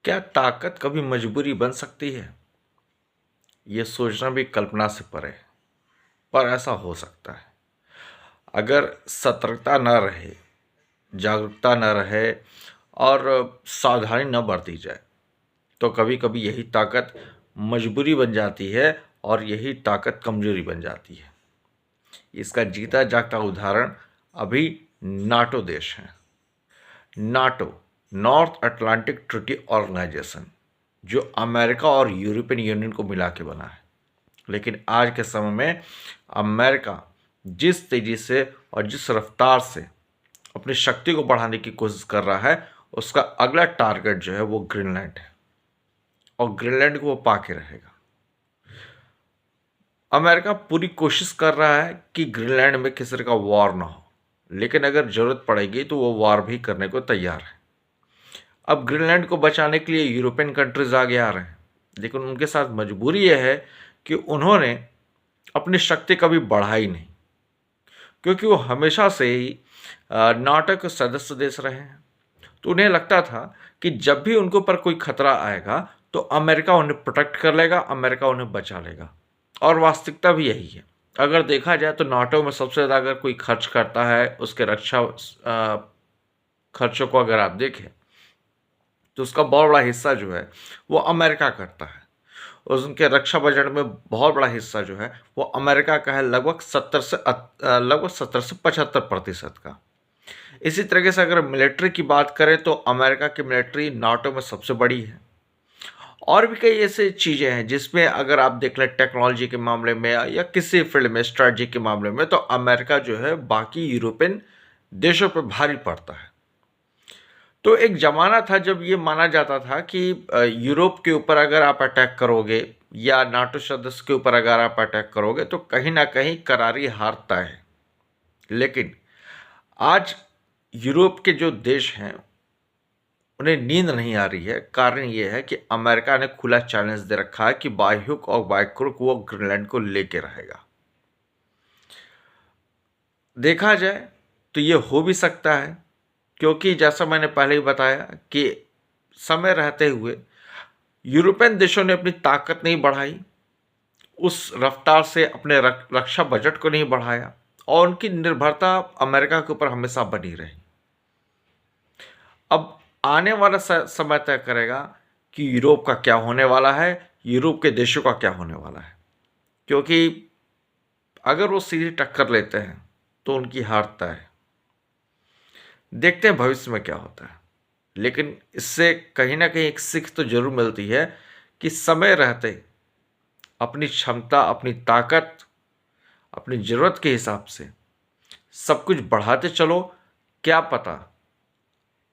क्या ताकत कभी मजबूरी बन सकती है? ये सोचना भी कल्पना से परे है, पर ऐसा हो सकता है। अगर सतर्कता न रहे, जागरूकता न रहे और सावधानी न बरती जाए, तो कभी कभी यही ताकत मजबूरी बन जाती है और यही ताकत कमजोरी बन जाती है। इसका जीता जागता उदाहरण अभी नाटो देश है। NATO, North Atlantic Treaty Organization, जो अमेरिका और यूरोपियन यूनियन को मिला के बना है। लेकिन आज के समय में अमेरिका जिस तेजी से और जिस रफ्तार से अपनी शक्ति को बढ़ाने की कोशिश कर रहा है, उसका अगला टारगेट जो है वो ग्रीनलैंड है, और ग्रीनलैंड को वो पाके रहेगा। अमेरिका पूरी कोशिश कर रहा है कि ग्रीनलैंड में किसी तरह का वॉर ना हो, लेकिन अगर जरूरत पड़ेगी तो वो वॉर भी करने को तैयार है। अब ग्रीनलैंड को बचाने के लिए यूरोपियन कंट्रीज आगे आ रहे हैं, लेकिन उनके साथ मजबूरी यह है कि उन्होंने अपनी शक्ति कभी बढ़ाई नहीं, क्योंकि वो हमेशा से ही नाटो के सदस्य देश रहे हैं। तो उन्हें लगता था कि जब भी उनके ऊपर कोई खतरा आएगा तो अमेरिका उन्हें प्रोटेक्ट कर लेगा, अमेरिका उन्हें बचा लेगा। और वास्तविकता भी यही है। अगर देखा जाए तो नाटो में सबसे ज़्यादा अगर कोई खर्च करता है, उसके रक्षा खर्चों को अगर आप देखें तो उसका बहुत बड़ा हिस्सा जो है वो अमेरिका करता है। और उनके रक्षा बजट में बहुत बड़ा हिस्सा जो है वो अमेरिका का है, लगभग 70 से 75% का। इसी तरीके से अगर मिलिट्री की बात करें तो अमेरिका की मिलिट्री नाटो में सबसे बड़ी है। और भी कई ऐसे चीज़ें हैं जिसमें अगर आप देख लें टेक्नोलॉजी के मामले में या किसी फील्ड में स्ट्रेटजी के मामले में, तो अमेरिका जो है बाकी यूरोपियन देशों पर भारी पड़ता है। तो एक ज़माना था जब ये माना जाता था कि यूरोप के ऊपर अगर आप अटैक करोगे या नाटो सदस्य के ऊपर अगर आप अटैक करोगे तो कहीं ना कहीं करारी हार तय है। लेकिन आज यूरोप के जो देश हैं उन्हें नींद नहीं आ रही है। कारण ये है कि अमेरिका ने खुला चैलेंज दे रखा है कि बाय हुक और बाय क्रुक वो ग्रीनलैंड को लेके रहेगा। देखा जाए तो ये हो भी सकता है, क्योंकि जैसा मैंने पहले ही बताया कि समय रहते हुए यूरोपियन देशों ने अपनी ताकत नहीं बढ़ाई, उस रफ्तार से अपने रक्षा बजट को नहीं बढ़ाया, और उनकी निर्भरता अमेरिका के ऊपर हमेशा बनी रही। अब आने वाला समय तय करेगा कि यूरोप का क्या होने वाला है, यूरोप के देशों का क्या होने वाला है। क्योंकि अगर वो सीधी टक्कर लेते हैं तो उनकी हार तय है। देखते हैं भविष्य में क्या होता है। लेकिन इससे कहीं ना कहीं एक सीख तो जरूर मिलती है कि समय रहते अपनी क्षमता, अपनी ताकत, अपनी ज़रूरत के हिसाब से सब कुछ बढ़ाते चलो। क्या पता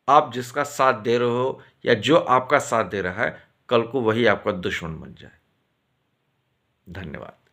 आप जिसका साथ दे रहे हो या जो आपका साथ दे रहा है, कल को वही आपका दुश्मन बन जाए। धन्यवाद।